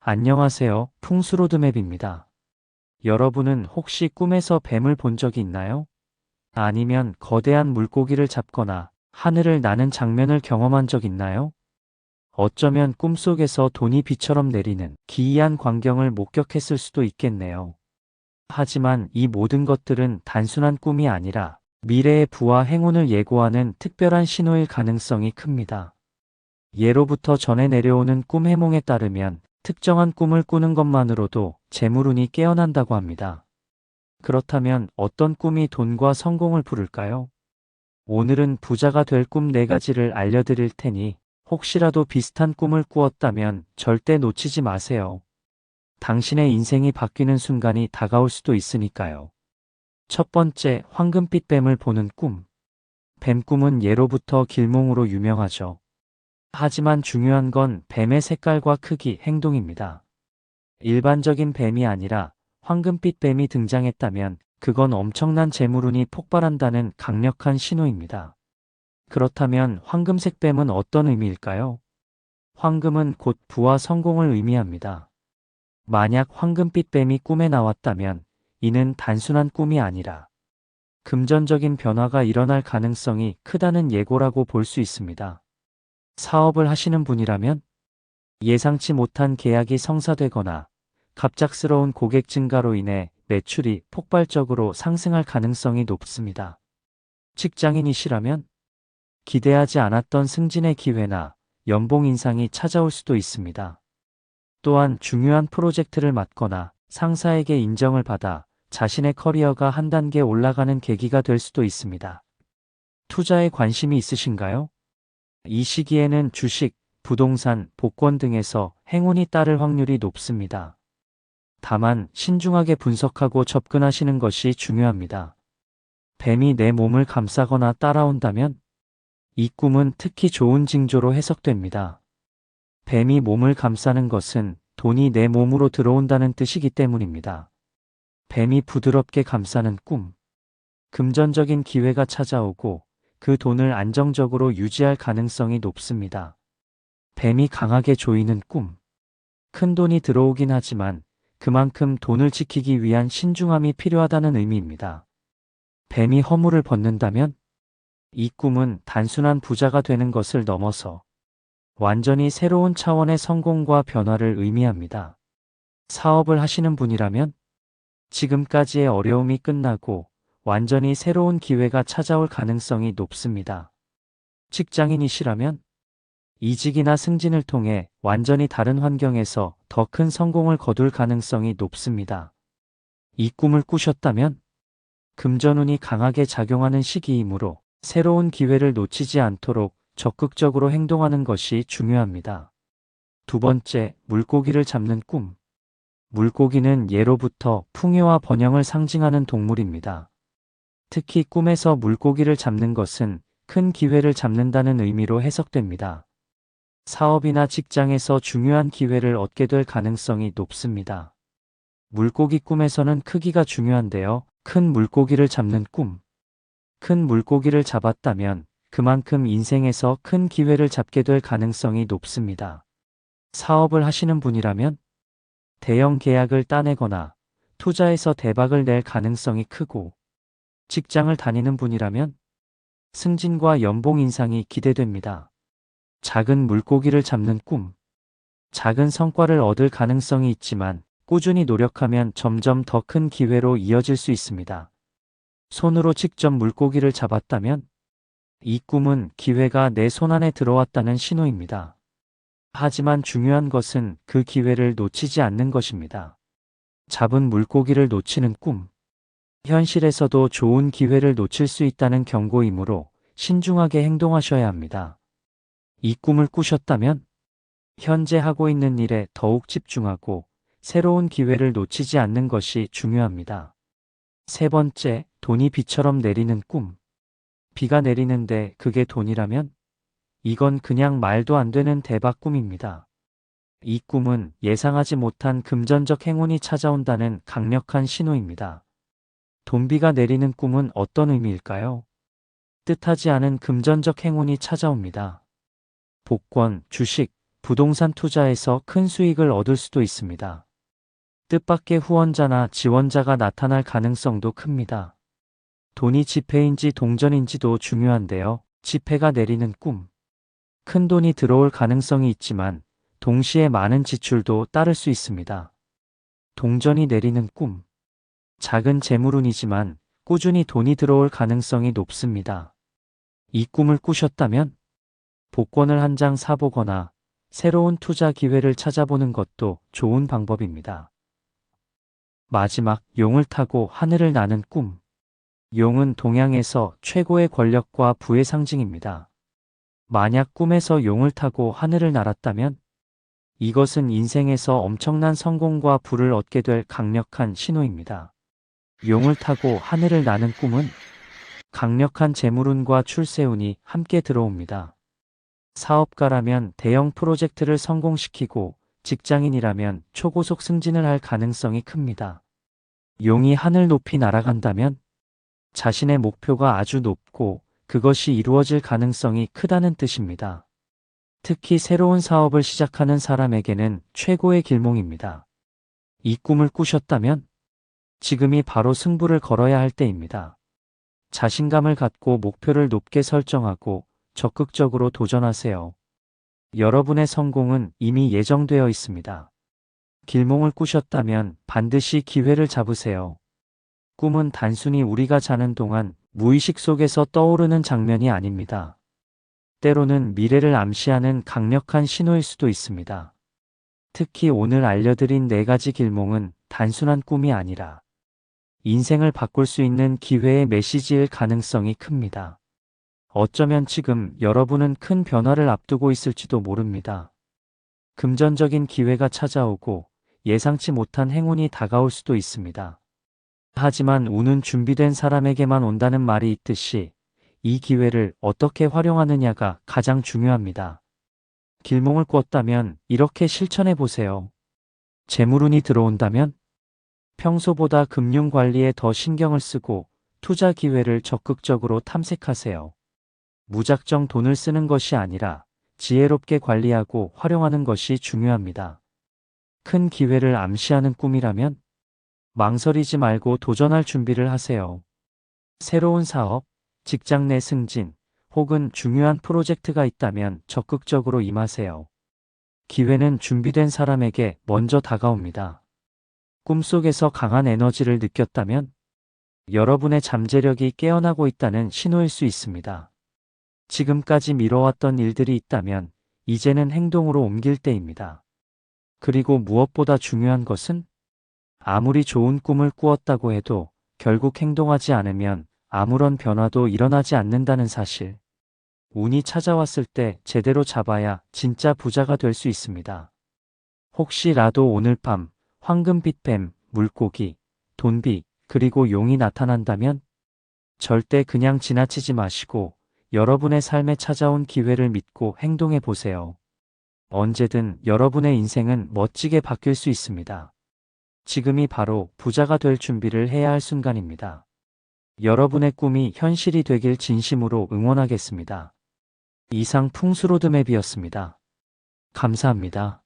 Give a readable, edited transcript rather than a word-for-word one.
안녕하세요. 풍수로드맵입니다. 여러분은 혹시 꿈에서 뱀을 본 적이 있나요? 아니면 거대한 물고기를 잡거나 하늘을 나는 장면을 경험한 적 있나요? 어쩌면 꿈속에서 돈이 비처럼 내리는 기이한 광경을 목격했을 수도 있겠네요. 하지만 이 모든 것들은 단순한 꿈이 아니라 미래의 부와 행운을 예고하는 특별한 신호일 가능성이 큽니다. 예로부터 전해 내려오는 꿈 해몽에 따르면 특정한 꿈을 꾸는 것만으로도 재물운이 깨어난다고 합니다. 그렇다면 어떤 꿈이 돈과 성공을 부를까요? 오늘은 부자가 될 꿈 4가지를 알려드릴 테니 혹시라도 비슷한 꿈을 꾸었다면 절대 놓치지 마세요. 당신의 인생이 바뀌는 순간이 다가올 수도 있으니까요. 첫 번째, 황금빛 뱀을 보는 꿈. 뱀 꿈은 예로부터 길몽으로 유명하죠. 하지만 중요한 건 뱀의 색깔과 크기, 행동입니다. 일반적인 뱀이 아니라 황금빛 뱀이 등장했다면 그건 엄청난 재물운이 폭발한다는 강력한 신호입니다. 그렇다면 황금색 뱀은 어떤 의미일까요? 황금은 곧 부와 성공을 의미합니다. 만약 황금빛 뱀이 꿈에 나왔다면 이는 단순한 꿈이 아니라 금전적인 변화가 일어날 가능성이 크다는 예고라고 볼 수 있습니다. 사업을 하시는 분이라면 예상치 못한 계약이 성사되거나 갑작스러운 고객 증가로 인해 매출이 폭발적으로 상승할 가능성이 높습니다. 직장인이시라면 기대하지 않았던 승진의 기회나 연봉 인상이 찾아올 수도 있습니다. 또한 중요한 프로젝트를 맡거나 상사에게 인정을 받아 자신의 커리어가 한 단계 올라가는 계기가 될 수도 있습니다. 투자에 관심이 있으신가요? 이 시기에는 주식, 부동산, 복권 등에서 행운이 따를 확률이 높습니다. 다만 신중하게 분석하고 접근하시는 것이 중요합니다. 뱀이 내 몸을 감싸거나 따라온다면 이 꿈은 특히 좋은 징조로 해석됩니다. 뱀이 몸을 감싸는 것은 돈이 내 몸으로 들어온다는 뜻이기 때문입니다. 뱀이 부드럽게 감싸는 꿈. 금전적인 기회가 찾아오고 그 돈을 안정적으로 유지할 가능성이 높습니다. 뱀이 강하게 조이는 꿈. 큰 돈이 들어오긴 하지만 그만큼 돈을 지키기 위한 신중함이 필요하다는 의미입니다. 뱀이 허물을 벗는다면 이 꿈은 단순한 부자가 되는 것을 넘어서 완전히 새로운 차원의 성공과 변화를 의미합니다. 사업을 하시는 분이라면 지금까지의 어려움이 끝나고 완전히 새로운 기회가 찾아올 가능성이 높습니다. 직장인이시라면 이직이나 승진을 통해 완전히 다른 환경에서 더 큰 성공을 거둘 가능성이 높습니다. 이 꿈을 꾸셨다면 금전운이 강하게 작용하는 시기이므로 새로운 기회를 놓치지 않도록 적극적으로 행동하는 것이 중요합니다. 두 번째, 물고기를 잡는 꿈. 물고기는 예로부터 풍요와 번영을 상징하는 동물입니다. 특히 꿈에서 물고기를 잡는 것은 큰 기회를 잡는다는 의미로 해석됩니다. 사업이나 직장에서 중요한 기회를 얻게 될 가능성이 높습니다. 물고기 꿈에서는 크기가 중요한데요. 큰 물고기를 잡는 꿈. 큰 물고기를 잡았다면 그만큼 인생에서 큰 기회를 잡게 될 가능성이 높습니다. 사업을 하시는 분이라면 대형 계약을 따내거나 투자에서 대박을 낼 가능성이 크고, 직장을 다니는 분이라면 승진과 연봉 인상이 기대됩니다. 작은 물고기를 잡는 꿈. 작은 성과를 얻을 가능성이 있지만 꾸준히 노력하면 점점 더 큰 기회로 이어질 수 있습니다. 손으로 직접 물고기를 잡았다면 이 꿈은 기회가 내 손 안에 들어왔다는 신호입니다. 하지만 중요한 것은 그 기회를 놓치지 않는 것입니다. 잡은 물고기를 놓치는 꿈. 현실에서도 좋은 기회를 놓칠 수 있다는 경고이므로 신중하게 행동하셔야 합니다. 이 꿈을 꾸셨다면 현재 하고 있는 일에 더욱 집중하고 새로운 기회를 놓치지 않는 것이 중요합니다. 세 번째, 돈이 비처럼 내리는 꿈. 비가 내리는데 그게 돈이라면 이건 그냥 말도 안 되는 대박 꿈입니다. 이 꿈은 예상하지 못한 금전적 행운이 찾아온다는 강력한 신호입니다. 돈비가 내리는 꿈은 어떤 의미일까요? 뜻하지 않은 금전적 행운이 찾아옵니다. 복권, 주식, 부동산 투자에서 큰 수익을 얻을 수도 있습니다. 뜻밖의 후원자나 지원자가 나타날 가능성도 큽니다. 돈이 지폐인지 동전인지도 중요한데요. 지폐가 내리는 꿈. 큰 돈이 들어올 가능성이 있지만 동시에 많은 지출도 따를 수 있습니다. 동전이 내리는 꿈. 작은 재물운이지만 꾸준히 돈이 들어올 가능성이 높습니다. 이 꿈을 꾸셨다면 복권을 한 장 사보거나 새로운 투자 기회를 찾아보는 것도 좋은 방법입니다. 마지막, 용을 타고 하늘을 나는 꿈. 용은 동양에서 최고의 권력과 부의 상징입니다. 만약 꿈에서 용을 타고 하늘을 날았다면 이것은 인생에서 엄청난 성공과 부를 얻게 될 강력한 신호입니다. 용을 타고 하늘을 나는 꿈은 강력한 재물운과 출세운이 함께 들어옵니다. 사업가라면 대형 프로젝트를 성공시키고 직장인이라면 초고속 승진을 할 가능성이 큽니다. 용이 하늘 높이 날아간다면 자신의 목표가 아주 높고 그것이 이루어질 가능성이 크다는 뜻입니다. 특히 새로운 사업을 시작하는 사람에게는 최고의 길몽입니다. 이 꿈을 꾸셨다면 지금이 바로 승부를 걸어야 할 때입니다. 자신감을 갖고 목표를 높게 설정하고 적극적으로 도전하세요. 여러분의 성공은 이미 예정되어 있습니다. 길몽을 꾸셨다면 반드시 기회를 잡으세요. 꿈은 단순히 우리가 자는 동안 무의식 속에서 떠오르는 장면이 아닙니다. 때로는 미래를 암시하는 강력한 신호일 수도 있습니다. 특히 오늘 알려드린 4가지 길몽은 단순한 꿈이 아니라 인생을 바꿀 수 있는 기회의 메시지일 가능성이 큽니다. 어쩌면 지금 여러분은 큰 변화를 앞두고 있을지도 모릅니다. 금전적인 기회가 찾아오고 예상치 못한 행운이 다가올 수도 있습니다. 하지만 운은 준비된 사람에게만 온다는 말이 있듯이 이 기회를 어떻게 활용하느냐가 가장 중요합니다. 길몽을 꿨다면 이렇게 실천해 보세요. 재물운이 들어온다면 평소보다 금융 관리에 더 신경을 쓰고 투자 기회를 적극적으로 탐색하세요. 무작정 돈을 쓰는 것이 아니라 지혜롭게 관리하고 활용하는 것이 중요합니다. 큰 기회를 암시하는 꿈이라면 망설이지 말고 도전할 준비를 하세요. 새로운 사업, 직장 내 승진, 혹은 중요한 프로젝트가 있다면 적극적으로 임하세요. 기회는 준비된 사람에게 먼저 다가옵니다. 꿈속에서 강한 에너지를 느꼈다면 여러분의 잠재력이 깨어나고 있다는 신호일 수 있습니다. 지금까지 미뤄왔던 일들이 있다면 이제는 행동으로 옮길 때입니다. 그리고 무엇보다 중요한 것은 아무리 좋은 꿈을 꾸었다고 해도 결국 행동하지 않으면 아무런 변화도 일어나지 않는다는 사실. 운이 찾아왔을 때 제대로 잡아야 진짜 부자가 될 수 있습니다. 혹시라도 오늘 밤 황금빛 뱀, 물고기, 돈비, 그리고 용이 나타난다면 절대 그냥 지나치지 마시고 여러분의 삶에 찾아온 기회를 믿고 행동해 보세요. 언제든 여러분의 인생은 멋지게 바뀔 수 있습니다. 지금이 바로 부자가 될 준비를 해야 할 순간입니다. 여러분의 꿈이 현실이 되길 진심으로 응원하겠습니다. 이상 풍수로드맵이었습니다. 감사합니다.